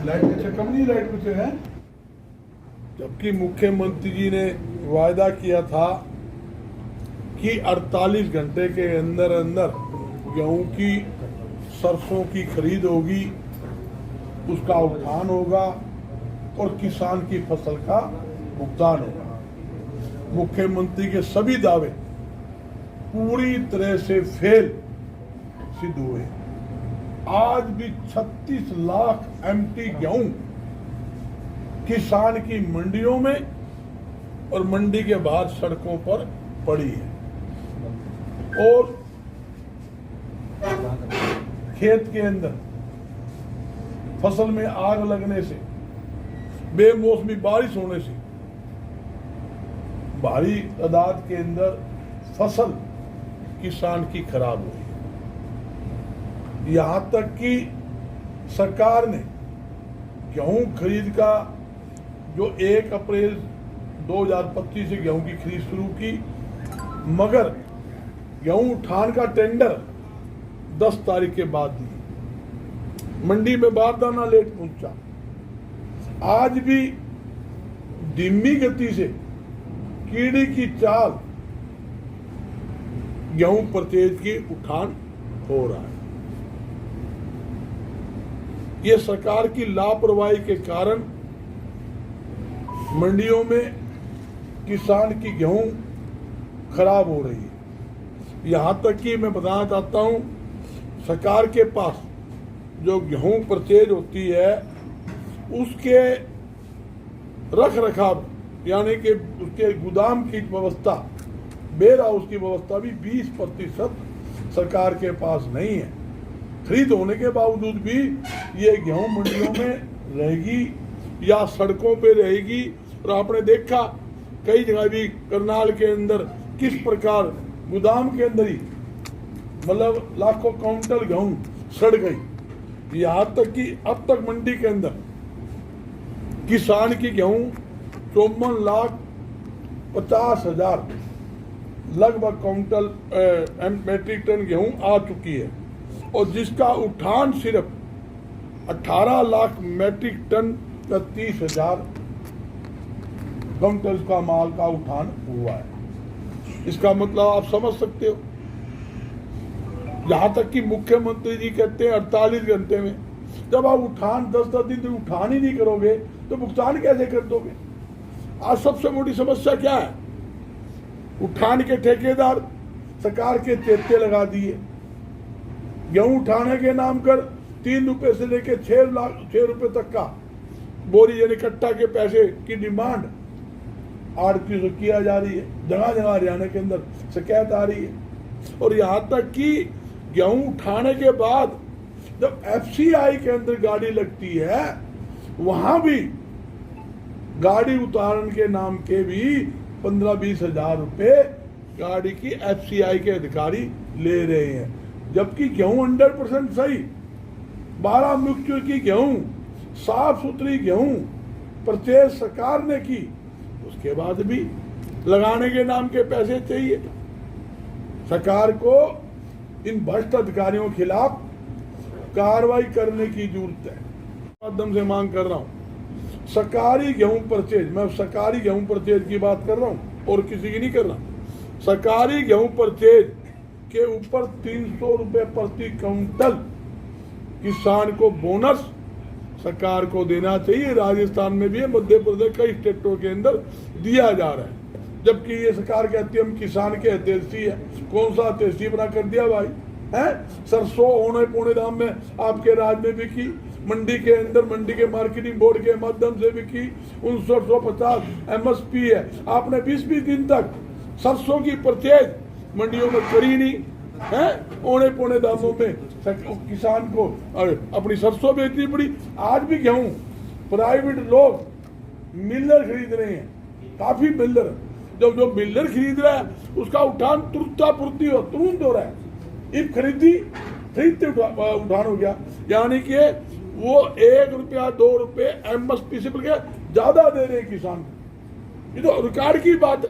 Light अच्छा कम नहीं, light कुछ है। जबकि मुख्यमंत्री जी ने वायदा किया था कि 48 घंटे के अंदर अंदर गेहूं की, सरसों की खरीद होगी, उसका उठान होगा और किसान की फसल का भुगतान होगा। मुख्यमंत्री के सभी दावे पूरी तरह से फेल सिद्ध हुए। आज भी 36 लाख एमटी गेहूं किसान की मंडियों में और मंडी के बाहर सड़कों पर पड़ी है और खेत के अंदर फसल में आग लगने से, बेमौसमी बारिश होने से भारी तादाद के अंदर फसल किसान की खराब हुई। यहां तक कि सरकार ने गेहूं खरीद का जो 1 अप्रैल 2025 से गेहूं की खरीद शुरू की, मगर गेहूं उठान का टेंडर 10 तारीख के बाद दी। मंडी में बारदाना लेट पहुंचा। आज भी धीमी गति से कीड़ी की चाल गेहूं परचेज की उठान हो रहा है। ये सरकार की लापरवाही के कारण मंडियों में किसान की गेहूं खराब हो रही है। यहां तक कि मैं बताना चाहता हूं, सरकार के पास जो गेहूं परचेज होती है उसके रख रखाव यानी कि उसके गोदाम की व्यवस्था, वेयर हाउस की व्यवस्था भी 20% सरकार के पास नहीं है। खरीद होने के बावजूद भी ये गेहूं मंडियों में रहेगी या सड़कों पे रहेगी। और आपने देखा कई जगह भी करनाल के अंदर किस प्रकार गोदाम के अंदर ही मतलब लाखों क्विंटल गेहूं सड़ गई। यहां तक कि अब तक मंडी के अंदर किसान की गेहूं 54,50,000 लगभग क्विंटल मैट्रिक टन गेहूं आ चुकी है और जिसका उठान सिर्फ 18 लाख मैट्रिक टन का 30,000 क्विंटल का माल का उठान हुआ है। इसका मतलब आप समझ सकते हो। यहां तक कि मुख्यमंत्री जी कहते हैं 48 घंटे में। जब आप उठान 10-10 दिन तक उठान ही नहीं करोगे तो भुगतान कैसे कर दोगे? आज सबसे बड़ी समस्या क्या है? उठान के ठेकेदार सरकार के चेते लगा दिए। गेहूं उठाने के नाम कर 3 रुपए से लेकर 6 रुपए तक का बोरी यानी कट्टा के पैसे की डिमांड आड़ती से किया जा रही है। जगह जगह हरियाणा के अंदर शिकायत आ रही है। और यहां तक कि गेहूं उठाने के बाद जब एफसीआई के अंदर गाड़ी लगती है वहां भी गाड़ी उतारने के नाम के भी 15-20 हजार रुपए गाड़ी की एफसीआई के अधिकारी ले रहे हैं। जबकि गेहूं 100% सही 12 मिक्सचर की गेहूं, साफ सुथरी गेहूं परचेज सरकार ने की, उसके बाद भी लगाने के नाम के पैसे चाहिए। सरकार को इन भ्रष्ट अधिकारियों के खिलाफ कार्रवाई करने की जरूरत है। माध्यम से मांग कर रहा हूं सरकारी गेहूं परचेज, मैं सरकारी गेहूं परचेज की बात कर रहा हूं और किसी की नहीं कर रहा। सरकारी गेहूं परचेज के ऊपर 300 रुपए प्रति क्विंटल किसान को बोनस सरकार को देना चाहिए। राजस्थान में भी है, मध्य प्रदेश कई स्टेटों के अंदर दिया जा रहा है। जबकि ये सरकार कहती है हम किसान के हितैषी है। कौन सा हितैषी बना कर दिया भाई है? सरसों औने पौने दाम में आपके राज्य में बिकी, मंडी के अंदर मंडी के मार्केटिंग बोर्ड के माध्यम से बिकी 1950 एमएसपी है। आपने 20-20 दिन तक सरसों की परचेज मंडियों में करी नहीं है। औने पौने दामों में किसान को अपनी सरसों बेचनी पड़ी। आज भी गेहूं प्राइवेट लोग मिलर खरीद रहे हैं, काफी मिलर। जब जो मिलर खरीद रहा है उसका उठान तुरंत हो रहा है। इब खरीदते उठान हो गया, यानी कि वो 1 रुपया 2 रुपए एमएसपी से बल्कि ज्यादा दे रहे हैं किसान को। ये तो रिकॉर्ड की बात है।